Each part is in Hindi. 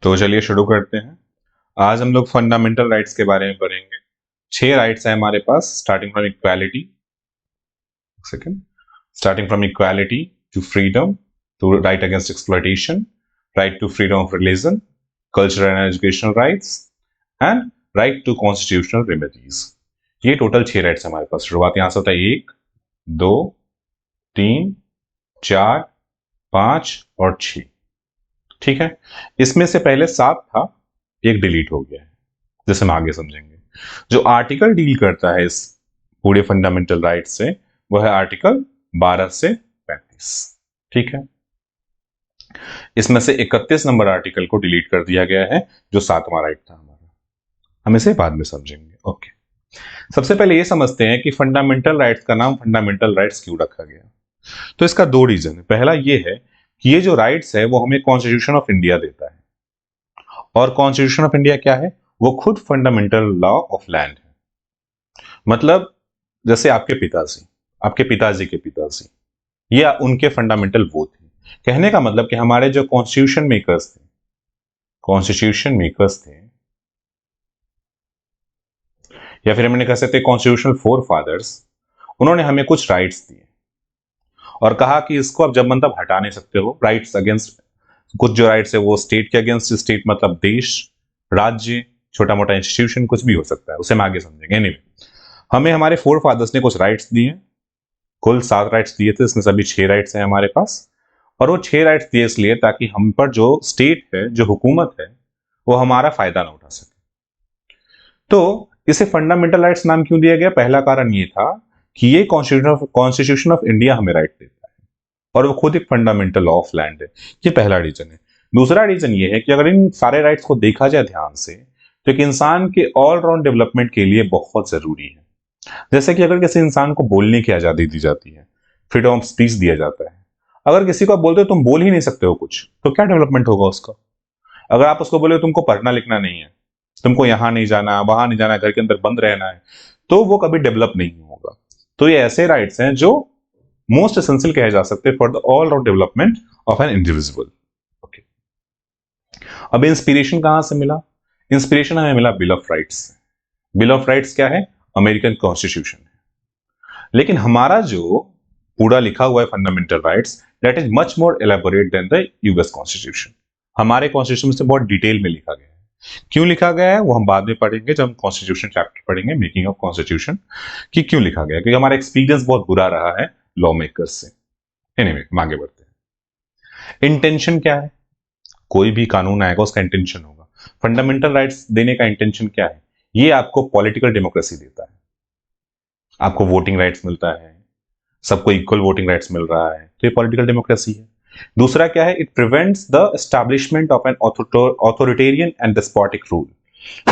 तो चलिए शुरू करते हैं। आज हम लोग फंडामेंटल राइट्स के बारे में पढ़ेंगे। 6 राइट्स हैं हमारे पास, starting from equality to freedom, to right against exploitation, right to freedom of religion, cultural and educational rights and right to constitutional remedies. ये टोटल 6 राइट्स हमारे पास। शुरुआत यहां से होता है 1, 2, 3, 4, 5 और 6। ठीक है, इसमें से पहले 7 था, एक डिलीट हो गया है, जैसे हम आगे समझेंगे। जो आर्टिकल डील करता है इस पूरे फंडामेंटल राइट से, वो है आर्टिकल 12 से 35। ठीक है, इसमें से 31 नंबर आर्टिकल को डिलीट कर दिया गया है, जो 7वां राइट था हमारा। हम इसे बाद में समझेंगे। ओके, सबसे पहले ये समझते हैं कि फंडामेंटल राइट्स का नाम फंडामेंटल राइट्स क्यों रखा गया। तो इसका 2 रीजन है। पहला ये है कि ये जो राइट्स है वो हमें कॉन्स्टिट्यूशन ऑफ इंडिया देता है, और कॉन्स्टिट्यूशन ऑफ इंडिया क्या है? वो खुद फंडामेंटल लॉ ऑफ लैंड है। मतलब जैसे आपके पिताजी के पिताजी, या उनके फंडामेंटल वो थे। कहने का मतलब कि हमारे जो कॉन्स्टिट्यूशन मेकर्स थे, या फिर हमने कह सकते हैं कॉन्स्टिट्यूशनल फोर फादर्स, उन्होंने हमें कुछ राइट्स दिए और कहा कि इसको आप जब मन तब हटा नहीं सकते हो। राइट्स अगेंस्ट, कुछ जो राइट्स है वो स्टेट के अगेंस्ट, स्टेट मतलब देश, राज्य, छोटा मोटा इंस्टीट्यूशन, कुछ भी हो सकता है, उसे हम आगे समझेंगे। एनीवे, हमें हमारे फोर फादर्स ने कुछ राइट्स दिए, कुल 7 राइट्स दिए थे, इसमें सभी 6 राइट्स हैं हमारे पास। और वो 6 राइट्स दिए इसलिए ताकि हम पर जो स्टेट है, जो हुकूमत है, वो हमारा फायदा ना उठा सके। तो इसे फंडामेंटल राइट्स नाम क्यों दिया गया? पहला कारण ये था कि ये कॉन्स्टिट्यूशन ऑफ इंडिया हमें राइट देता है, और वो खुद एक फंडामेंटल लॉ ऑफ लैंड है। ये पहला रीजन है। दूसरा रीजन ये है कि अगर इन सारे राइट्स को देखा जाए ध्यान से, तो एक इंसान के ऑलराउंड डेवलपमेंट के लिए बहुत जरूरी है। जैसे कि अगर किसी इंसान को बोलने की आजादी दी जाती है, फ्रीडम ऑफ स्पीच दिया जाता है, अगर किसी को आप बोलते हो तुम बोल ही नहीं सकते हो कुछ, तो क्या डेवलपमेंट होगा उसका? अगर आप उसको बोले तुमको पढ़ना लिखना नहीं है, तुमको यहां नहीं जाना, वहां नहीं जाना, घर के अंदर बंद रहना है, तो वो कभी डेवलप नहीं होगा। तो ये ऐसे राइट्स हैं जो मोस्ट एसेंशियल कहे जा सकते हैं for the all round development of an individual. Okay, अब इंस्पिरेशन कहां से मिला? इंस्पिरेशन हमें मिला bill of rights. Bill of rights क्या है? अमेरिकन कॉन्स्टिट्यूशन है। लेकिन हमारा जो पूरा लिखा हुआ है fundamental rights, that is much more elaborate than the US constitution. हमारे कॉन्स्टिट्यूशन से बहुत डिटेल में लिखा गया है। क्यों लिखा गया है वो हम बाद में पढ़ेंगे, जब हम कॉन्स्टिट्यूशन चैप्टर पढ़ेंगे, मेकिंग ऑफ कॉन्स्टिट्यूशन, कि क्यों लिखा गया, क्योंकि हमारा एक्सपीरियंस बहुत बुरा रहा है लॉ मेकर्स से। एनीवे, हम आगे बढ़ते हैं। इंटेंशन क्या है? कोई भी कानून आएगा उसका इंटेंशन होगा। फंडामेंटल राइट्स देने का इंटेंशन क्या है? ये आपको पॉलिटिकल डेमोक्रेसी देता है, आपको वोटिंग राइट्स मिलता है, सबको इक्वल वोटिंग राइट्स मिल रहा है, तो ये पॉलिटिकल डेमोक्रेसी है। दूसरा क्या है? It prevents the establishment of an authoritarian and despotic rule.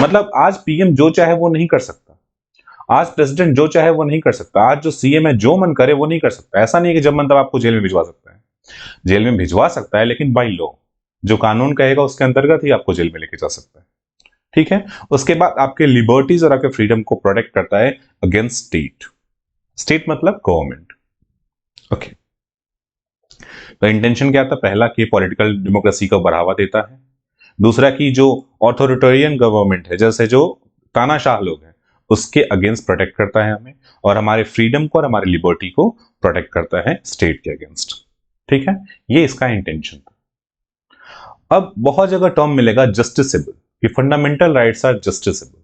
मतलब आज पीएम जो चाहे वो नहीं कर सकता, आज प्रेसिडेंट जो चाहे वो नहीं कर सकता, आज जो सीएम है जो मन करे वो नहीं कर सकता। ऐसा नहीं है कि जब मन तब आपको जेल में भिजवा सकता है। जेल में भिजवा सकता है, लेकिन बाय लॉ, जो कानून कहेगा उसके अंतर्गत ही आपको जेल में लेके जा सकता है। ठीक है, उसके बाद आपके लिबर्टीज और आपके फ्रीडम को प्रोटेक्ट करता है अगेंस्ट स्टेट। स्टेट मतलब गवर्नमेंट। ओके, तो इंटेंशन क्या था? पहला कि पॉलिटिकल डेमोक्रेसी को बढ़ावा देता है। दूसरा कि जो ऑथोरिटेरियन गवर्नमेंट है, जैसे जो तानाशाह लोग हैं, उसके अगेंस्ट प्रोटेक्ट करता है हमें, और हमारे फ्रीडम को और हमारी लिबर्टी को प्रोटेक्ट करता है स्टेट के अगेंस्ट। ठीक है, ये इसका इंटेंशन था। अब बहुत जगह टर्म मिलेगा जस्टिसेबल, कि फंडामेंटल राइट्स आर जस्टिसेबल।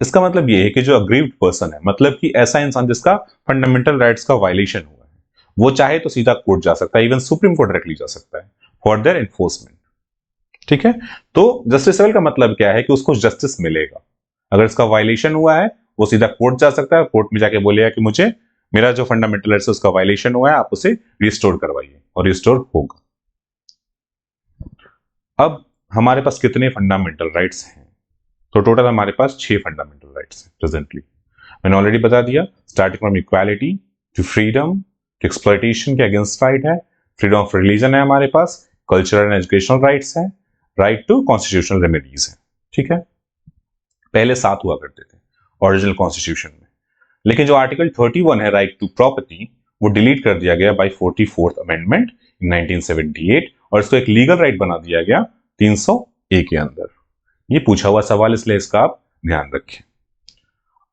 इसका मतलब ये है कि जो अग्रीव्ड पर्सन है, मतलब कि ऐसा इंसान जिसका फंडामेंटल राइट्स का वायलेशन हुआ है, वो चाहे तो सीधा कोर्ट जा सकता है, इवन सुप्रीम कोर्ट डायरेक्टली जा सकता है फॉर देयर एनफोर्समेंट। ठीक है, तो जस्टिसेबल का मतलब क्या है? कि उसको जस्टिस मिलेगा। अगर इसका वायलेशन हुआ है, वो सीधा कोर्ट जा सकता है, कोर्ट में जाके बोलेगा कि मुझे मेरा जो फंडामेंटल राइट्स है उसका वायलेशन हुआ है, आप उसे रिस्टोर करवाइए, और रिस्टोर होगा। अब हमारे पास कितने फंडामेंटल राइट्स हैं? तो टोटल हमारे पास 6 फंडामेंटल राइट्स हैं प्रेजेंटली। मैंने ऑलरेडी बता दिया, starting from equality to freedom to exploitation के अगेंस्ट राइट है, फ्रीडम ऑफ रिलीजन है हमारे पास, कल्चरल एंड एजुकेशनल राइट्स है, राइट टू कॉन्स्टिट्यूशनल रेमेडीज है। ठीक है, पहले 7 हुआ करते थे ओरिजिनल कॉन्स्टिट्यूशन में, लेकिन जो आर्टिकल 31 है, राइट टू प्रॉपर्टी, वो डिलीट कर दिया गया बाय 44th अमेंडमेंट इन 1978, और इसको एक लीगल राइट बना दिया गया 300 ए के अंदर। ये पूछा हुआ सवाल, इसलिए इसका आप ध्यान रखें।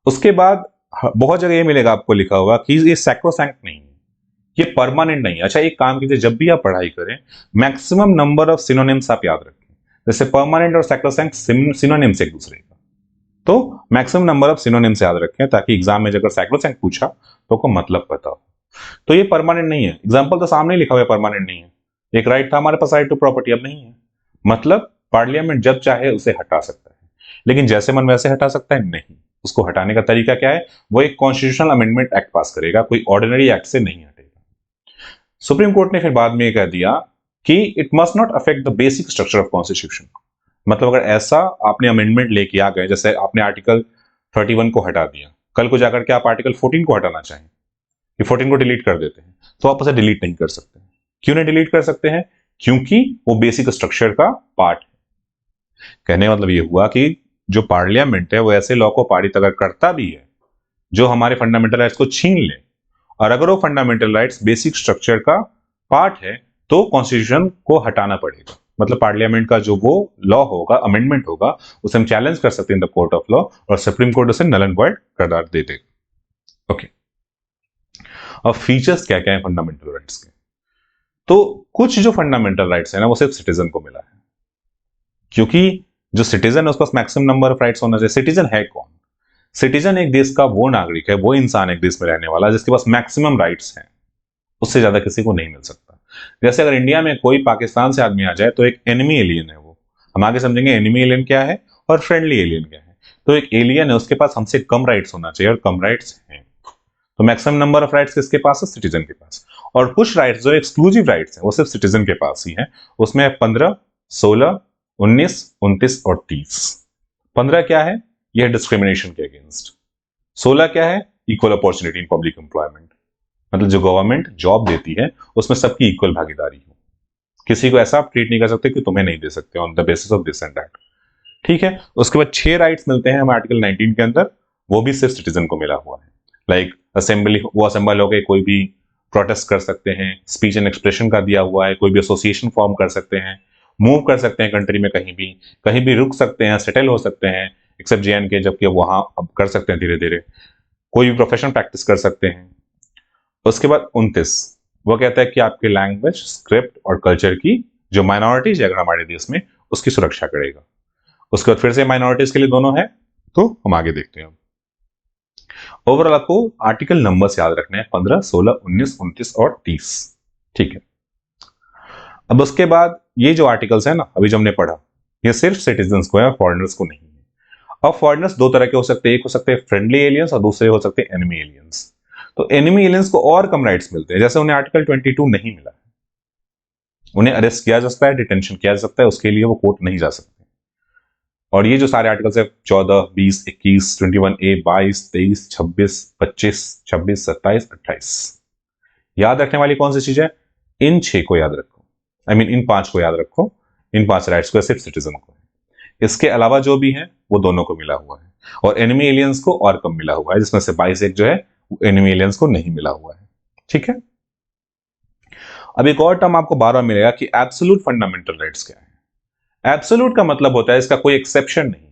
उसके बाद बहुत जगह ये मिलेगा आपको लिखा हुआ कि ये सैक्रोसैंक्ट नहीं है, ये परमानेंट नहीं है। अच्छा, एक काम कीजिए, जब भी आप पढ़ाई करें मैक्सिमम नंबर ऑफ सिनोनिम्स आप याद रखें। जैसे परमानेंट और सैक्रोसैंक्ट सिनोनिम्स एक दूसरे का, तो मैक्सिमम नंबर ऑफ सिनोनिम्स याद रखें ताकि एग्जाम में अगर सैक्रोसैंक्ट पूछा तो आपको मतलब पता हो। तो ये परमानेंट नहीं है, एग्जाम्पल तो सामने लिखा हुआ है परमानेंट नहीं है। एक राइट था हमारे पास, राइट टू प्रॉपर्टी, अब नहीं है। मतलब पार्लियामेंट जब चाहे उसे हटा सकता है, लेकिन जैसे मन वैसे हटा सकता है नहीं। उसको हटाने का तरीका क्या है? वो एक कॉन्स्टिट्यूशनल अमेंडमेंट एक्ट पास करेगा, कोई ऑर्डिनरी एक्ट से नहीं हटेगा। सुप्रीम कोर्ट ने फिर बाद में कह दिया कि it must not affect the basic structure of constitution. मतलब अगर ऐसा आपने अमेंडमेंट लेके आ गए, जैसे आपने आर्टिकल 31 को हटा दिया, कल को जाकर के आप आर्टिकल 14 को हटाना चाहें कि 14 को डिलीट कर देते हैं, तो आप उसे डिलीट नहीं कर सकते। क्यों नहीं डिलीट कर सकते हैं? क्योंकि वो बेसिक स्ट्रक्चर का पार्ट है। कहने का मतलब ये हुआ कि जो पार्लियामेंट है वो ऐसे लॉ को पारित अगर करता भी है जो हमारे फंडामेंटल राइट्स को छीन ले, और अगर वो फंडामेंटल राइट्स बेसिक स्ट्रक्चर का पार्ट है, तो कॉन्स्टिट्यूशन को हटाना पड़ेगा। मतलब पार्लियामेंट का जो वो लॉ होगा, अमेंडमेंट होगा, उसे हम चैलेंज कर सकते हैं in the court of law, और सुप्रीम कोर्ट उसे नल एंड वॉइड करार दे देगा। ओके, अब फीचर्स क्या क्या है फंडामेंटल राइट्स के? तो कुछ जो फंडामेंटल राइट्स है ना, वो सिर्फ सिटीजन को मिला है, क्योंकि जो सिटीजन है उसके पास मैक्सिमम नंबर ऑफ राइट्स होना चाहिए। सिटीजन है कौन? सिटीजन एक देश का वो नागरिक है, वो इंसान एक देश में रहने वाला जिसके पास मैक्सिमम राइट्स हैं, उससे ज्यादा किसी को नहीं मिल सकता। जैसे अगर इंडिया में कोई पाकिस्तान से आदमी आ जाए तो एक एनिमी एलियन है वो। हम आगे समझेंगे एनिमी एलियन क्या है और फ्रेंडली एलियन क्या है। तो एक एलियन है, उसके पास हमसे कम राइट्स होना चाहिए, और कम राइट्स हैं। तो मैक्सिमम नंबर ऑफ राइट्स किसके पास है? सिटीजन के पास। और कुछ राइट्स जो एक्सक्लूसिव राइट्स हैं वो सिर्फ सिटीजन के पास ही है। उसमें 15, 16, 19, 29 और 30। 15 क्या है? यह डिस्क्रिमिनेशन के अगेंस्ट। 16 क्या है? Equal opportunity in public employment, मतलब जो गवर्नमेंट जॉब देती है उसमें सबकी इक्वल भागीदारी हो। किसी को ऐसा आप ट्रीट नहीं कर सकते कि तुम्हें नहीं दे सकते on the basis of this and that. ठीक है। उसके बाद 6 राइट्स मिलते हैं हमें आर्टिकल 19 के अंदर, वो भी सिर्फ सिटीजन को मिला हुआ है। लाइक असेंबली, वो असेंबल हो गए, कोई भी प्रोटेस्ट कर सकते हैं, स्पीच एंड एक्सप्रेशन का दिया हुआ है, कोई भी एसोसिएशन फॉर्म कर सकते हैं, मूव कर सकते हैं कंट्री में, कहीं भी रुक सकते हैं, सेटल हो सकते हैं, एक्सेप्ट JNK, जबकि वहां अब कर सकते हैं धीरे धीरे, कोई भी प्रोफेशन प्रैक्टिस कर सकते हैं। उसके बाद 29, वो कहता है कि आपके लैंग्वेज, स्क्रिप्ट और कल्चर की जो माइनॉरिटीज है अगर हमारे देश में, उसकी सुरक्षा करेगा। उसके बाद फिर से माइनॉरिटीज के लिए दोनों है, तो हम आगे देखते हैं। ओवरऑल आपको आर्टिकल नंबर्स याद रखने हैं, 15, 16, 19, 29 और 30। ठीक है। अब उसके बाद ये जो आर्टिकल्स है ना अभी जो हमने पढ़ा, ये सिर्फ सिटीजन्स को है, फॉरेनर्स को नहीं है। अब फॉरेनर्स दो तरह के हो सकते हैं, एक हो सकते हैं फ्रेंडली एलियंस और दूसरे हो सकते हैं एनिमी एलियंस। तो एनिमी एलियंस को और कम राइट्स मिलते हैं, जैसे उन्हें आर्टिकल 22 नहीं मिला है। उन्हें अरेस्ट किया जा सकता है, डिटेंशन किया जा सकता है, उसके लिए वो कोर्ट नहीं जा सकते। और ये जो सारे आर्टिकल्स है 14, 20, 21, 21A, 22, 23, 26, 25, 26, 27, 28, याद रखने वाली कौन सी चीज है? इन 6 को याद रखो, इन 5 को याद रखो। इन 5 राइट्स को सिर्फ सिटीजन को है, इसके अलावा जो भी है वो दोनों को मिला हुआ है, और एनिमी एलियंस को और कम मिला हुआ है, जिसमें से 22 एक जो है एनिमी एलियंस को नहीं मिला हुआ है। ठीक है। अब एक और टर्म आपको बार बार मिलेगा कि एब्सोल्यूट फंडामेंटल राइट्स क्या है। एब्सोल्यूट का मतलब होता है इसका कोई एक्सेप्शन नहीं।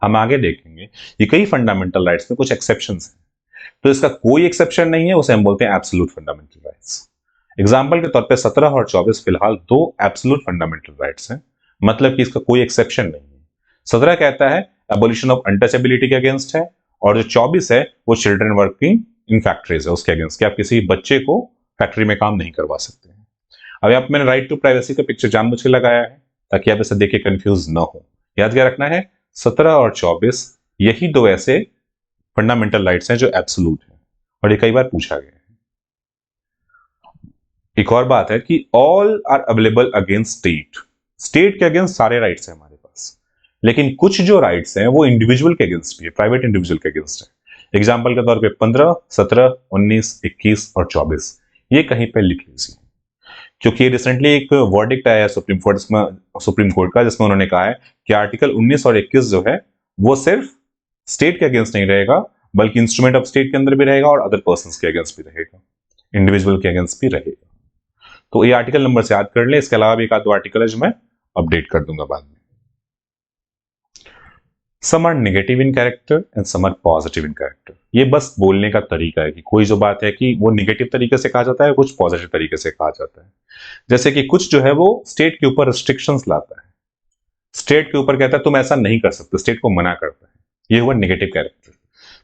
हम आगे देखेंगे कि कई फंडामेंटल राइट्स में कुछ एक्सेप्शंस हैं, तो इसका कोई एक्सेप्शन नहीं है, उसे हम बोलते हैं एब्सोल्यूट फंडामेंटल राइट्स। एग्जाम्पल के तौर पर 17 और 24 फिलहाल 2 एब्सोल्यूट फंडामेंटल राइट्स हैं, मतलब कि इसका कोई एक्सेप्शन नहीं है। 17 कहता है एबोलिशन ऑफ अनटचेबिलिटी के अगेंस्ट है, और जो 24 है वो चिल्ड्रन वर्किंग इन फैक्ट्रीज है, उसके अगेंस्ट, कि आप किसी बच्चे को फैक्ट्री में काम नहीं करवा सकते हैं। अभी आप, मैंने राइट टू प्राइवेसी का पिक्चर जानबूझ के लगाया है ताकि आप इसे देख के कंफ्यूज ना हो। याद क्या रखना है? 17 और 24 यही 2 ऐसे फंडामेंटल राइट्स हैं जो एब्सोल्यूट है, और ये कई बार पूछा गया है। एक और बात है कि all are available against state. State के अगेंस्ट सारे राइट्स हैं हमारे पास, लेकिन कुछ जो राइट्स हैं वो इंडिविजुअल के अगेंस्ट भी है, प्राइवेट इंडिविजुअल के अगेंस्ट है। एग्जाम्पल के तौर पे 15, 17, 19, 21 और 24 ये कहीं पे लिख लीजिए, क्योंकि रिसेंटली एक वर्डिक्ट आया है सुप्रीम कोर्ट का, जिसमें उन्होंने कहा है कि आर्टिकल 19 और 21 जो है वो सिर्फ स्टेट के अगेंस्ट नहीं रहेगा, बल्कि इंस्ट्रूमेंट ऑफ स्टेट के अंदर भी रहेगा और अदर पर्संस के अगेंस्ट भी रहेगा, इंडिविजुअल के अगेंस्ट भी रहेगा। तो ये आर्टिकल नंबर से याद कर ले। इसके अलावा भी एक आध दो आर्टिकल है जो मैं अपडेट कर दूंगा बाद में। Some are negative in character and some are positive in character. ये बस बोलने का तरीका है कि कोई जो बात है कि वो नेगेटिव तरीके से कहा जाता है, कुछ पॉजिटिव तरीके से कहा जाता है। जैसे कि कुछ जो है वो स्टेट के ऊपर रिस्ट्रिक्शंस लाता है, स्टेट के ऊपर कहता है तुम ऐसा नहीं कर सकते, स्टेट को मना करता है, ये हुआ नेगेटिव कैरेक्टर।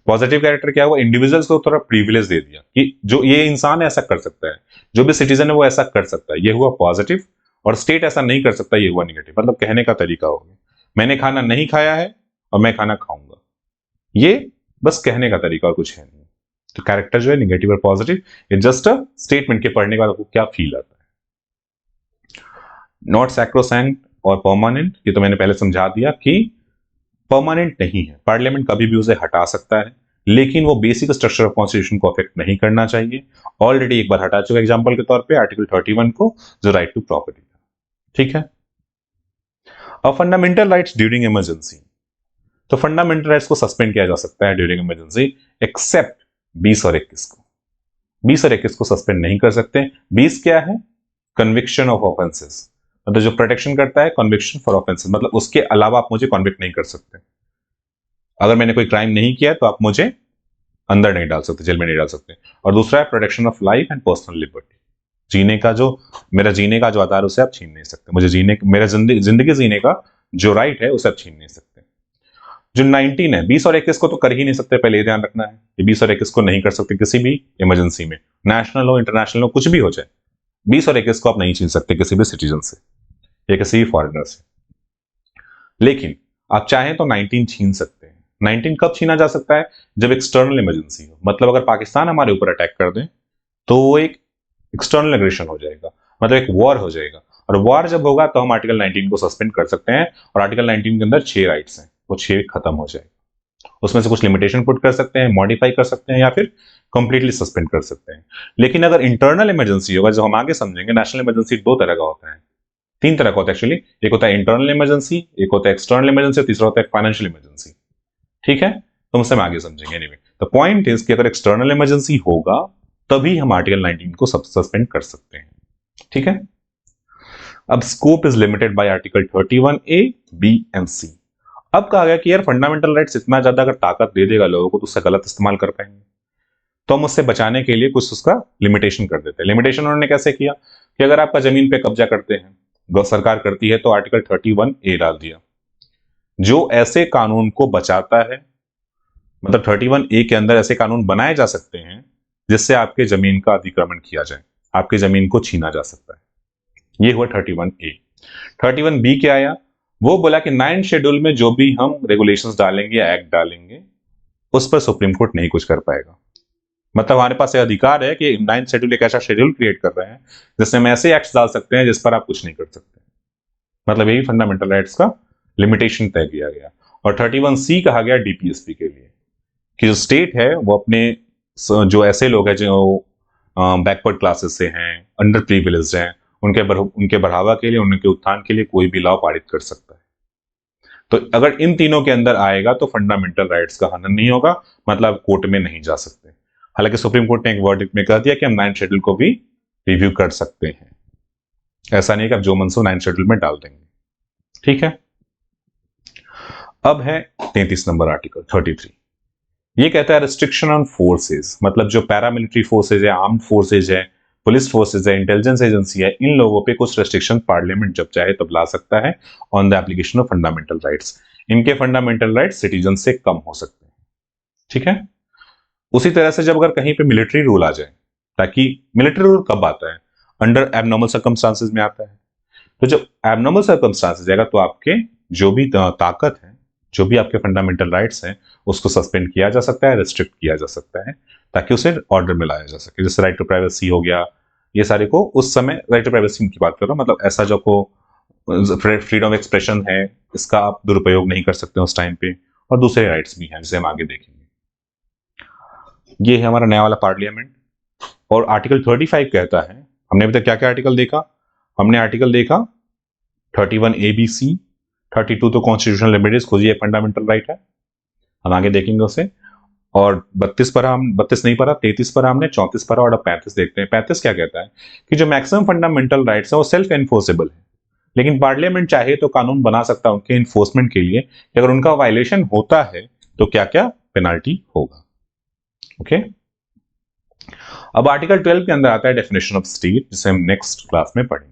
पॉजिटिव कैरेक्टर क्या हुआ, इंडिविजुअल्स को थोड़ा प्रिविलेज दे दिया कि जो ये इंसान ऐसा कर सकता है, जो भी सिटीजन है वो ऐसा कर सकता है, ये हुआ पॉजिटिव। और स्टेट ऐसा नहीं कर सकता, ये हुआ नेगेटिव। मतलब कहने का तरीका हो गया, मैंने खाना नहीं खाया है और मैं खाना खाऊंगा, ये बस कहने का तरीका और कुछ है नहीं। तो कैरेक्टर जो है नेगेटिव और पॉजिटिव, ये जस्ट अ स्टेटमेंट के पढ़ने के बाद आपको क्या फील आता है। नॉट सैक्रोसैंक्ट और परमानेंट, ये तो मैंने पहले समझा दिया कि परमानेंट नहीं है, पार्लियामेंट कभी भी उसे हटा सकता है, लेकिन वो बेसिक स्ट्रक्चर ऑफ कॉन्स्टिट्यूशन को अफेक्ट नहीं करना चाहिए। ऑलरेडी एक बार हटा चुका एग्जांपल के तौर पे आर्टिकल 31 को, जो राइट टू प्रॉपर्टी। ठीक है। अब फंडामेंटल राइट्स ड्यूरिंग इमरजेंसी, तो फंडामेंटल राइट्स को सस्पेंड किया जा सकता है ड्यूरिंग इमरजेंसी, एक्सेप्ट 20 और 21 को। 20 और 21 को सस्पेंड नहीं कर सकते। 20 क्या है, कन्विक्शन ऑफ ऑफेंसेस, मतलब जो प्रोटेक्शन करता है कन्विक्शन फॉर ऑफेंसेस, मतलब उसके अलावा आप मुझे कन्विक्ट नहीं कर सकते। अगर मैंने कोई क्राइम नहीं किया तो आप मुझे अंदर नहीं डाल सकते, जेल में नहीं डाल सकते। और दूसरा है protection of life and personal liberty, जीने का जो मेरा जीने का जो आधार उसे आप छीन नहीं सकते, मुझे जीने मेरा जिंदगी जीने का जो राइट है उसे आप छीन नहीं सकते। जो 19 है, 20 और 21 को तो कर ही नहीं सकते, पहले ये ध्यान रखना है। ये 20 और 21 को नहीं कर सकते किसी भी इमरजेंसी में, नेशनल हो इंटरनेशनल हो कुछ भी हो जाए, 20 और 21 को आप नहीं छीन सकते किसी भी सिटीजन से या किसी भी फॉरेनर से। लेकिन आप चाहें तो 19 छीन सकते हैं। 19 कब छीना जा सकता है, जब एक्सटर्नल इमरजेंसी हो, मतलब अगर पाकिस्तान हमारे ऊपर अटैक कर दे तो वो एक एक्सटर्नल एग्रेशन हो जाएगा, मतलब एक वॉर हो जाएगा। और वॉर जब होगा तो हम आर्टिकल 19 को सस्पेंड कर सकते हैं, और आर्टिकल 19 के अंदर 6 राइट्स हैं, वो 6 खत्म हो जाएगा। उसमें से कुछ लिमिटेशन पुट कर सकते हैं, मॉडिफाई कर सकते हैं, या फिर कंप्लीटली सस्पेंड कर सकते हैं। लेकिन अगर इंटरनल इमरजेंसी होगा, जो हम आगे समझेंगे, नेशनल इमरजेंसी 2 तरह का होता है, 3 तरह का होता है एक्चुअली। एक होता है इंटरनल इमरजेंसी, एक होता है एक्सटर्नल इमरजेंसी, और तीसरा होता है फाइनेंशियल इमरजेंसी। ठीक है, तो उससे हम आगे समझेंगे। एनीवे, द पॉइंट इज कि अगर एक्सटर्नल इमरजेंसी होगा तभी हम आर्टिकल 19 को सस्पेंड कर सकते हैं। ठीक है। अब scope is limited by article 31A, B and C। अब कहा गया कि यार फंडामेंटल राइट्स इतना ज्यादा अगर ताकत दे देगा लोगों को तो उसका गलत इस्तेमाल कर पाएंगे, तो हम उससे बचाने के लिए कुछ उसका लिमिटेशन कर देते हैं। लिमिटेशन उन्होंने कैसे किया कि अगर आपका जमीन पे कब्जा करते हैं, सरकार करती है, तो आर्टिकल 31A डाल दिया, जो ऐसे कानून को बचाता है। मतलब 31A के अंदर ऐसे कानून बनाए जा सकते हैं जिससे आपके जमीन का अतिक्रमण किया जाए, आपकी जमीन को छीना जा सकता है। ये हुआ 31A। 31B क्या आया, वो बोला कि 9 शेड्यूल में जो भी हम रेगुलेशंस डालेंगे या एक्ट डालेंगे उस पर सुप्रीम कोर्ट नहीं कुछ कर पाएगा। मतलब हमारे पास यह अधिकार है कि 9 शेड्यूल एक ऐसा शेड्यूल क्रिएट कर रहे हैं जिसमें हम ऐसे एक्ट्स डाल सकते हैं जिस पर आप कुछ नहीं कर सकते। मतलब यही फंडामेंटल राइट्स का लिमिटेशन तय किया गया। और 31C कहा गया डीपीएसपी के लिए कि जो स्टेट है वो अपने जो ऐसे लोग हैं जो बैकवर्ड क्लासेस से हैं, अंडर प्रिविलेज्ड हैं, उनके बढ़ावा के लिए, उनके उत्थान के लिए कोई भी लॉ पारित कर सकता है। तो अगर इन तीनों के अंदर आएगा तो फंडामेंटल राइट्स का हनन नहीं होगा, मतलब कोर्ट में नहीं जा सकते। हालांकि सुप्रीम कोर्ट ने एक वर्डिक्ट में कह दिया कि हम 9 शेड्यूल को भी रिव्यू कर सकते हैं, ऐसा नहीं कि आप जो मन से 9 शेड्यूल में डाल देंगे। ठीक है। अब है 33 नंबर आर्टिकल 33। ये कहता है रिस्ट्रिक्शन ऑन फोर्सेस, मतलब जो पैरामिलिट्री फोर्सेज है, आर्म्ड फोर्सेज है, पुलिस फोर्सेज है, इंटेलिजेंस एजेंसी है, इन लोगों पे कुछ रेस्ट्रिक्शन पार्लियामेंट जब चाहे तब ला सकता है on the application of fundamental rights. इनके फंडामेंटल राइट्स सिटीजन से कम हो सकते हैं। ठीक है। उसी तरह से जब अगर कहीं पे मिलिट्री रूल आ जाए, ताकि मिलिट्री रूल कब आता है, अंडर एबनॉर्मल सर्कमस्टांसेस में आता है। तो जब एबनॉर्मल सर्कमस्टांसेस आएगा तो आपके जो भी ताकत है, जो भी आपके फंडामेंटल राइट्स हैं, उसको सस्पेंड किया जा सकता है, रिस्ट्रिक्ट किया जा सकता है, ताकि उसे ऑर्डर में लाया जा सके। जैसे राइट टू प्राइवेसी हो गया, ये सारे को उस समय राइट टू प्राइवेसी की बात कर रहा हूं, मतलब ऐसा जो को फ्रीडम ऑफ एक्सप्रेशन है, इसका आप दुरुपयोग नहीं कर सकते उस टाइम पे, और दूसरे राइट्स भी हैं जिसे हम आगे देखेंगे। ये है हमारा नया वाला पार्लियामेंट। और आर्टिकल 35 कहता है, हमने अभी तक क्या क्या आर्टिकल देखा, हमने आर्टिकल देखा 31A-B-C, 32 तो कॉन्स्टिट्यूशनल लिबर्टीज खुद ही एक फंडामेंटल राइट है, हम आगे देखेंगे उसे। और 32 पर हम 32 नहीं पढ़ा, 33 पर हमने, 34 पर, और 35 देखते हैं। 35 क्या कहता है कि जो मैक्सिमम फंडामेंटल राइट्स है वो सेल्फ एनफोर्सेबल है, लेकिन पार्लियामेंट चाहे तो कानून बना सकता है उनके इन्फोर्समेंट के लिए कि अगर उनका वायलेशन होता है तो क्या क्या पेनाल्टी होगा। ओके, अब आर्टिकल 12 के अंदर आता है डेफिनेशन ऑफ स्टेट, जिसे हम नेक्स्ट क्लास में पढ़ेंगे।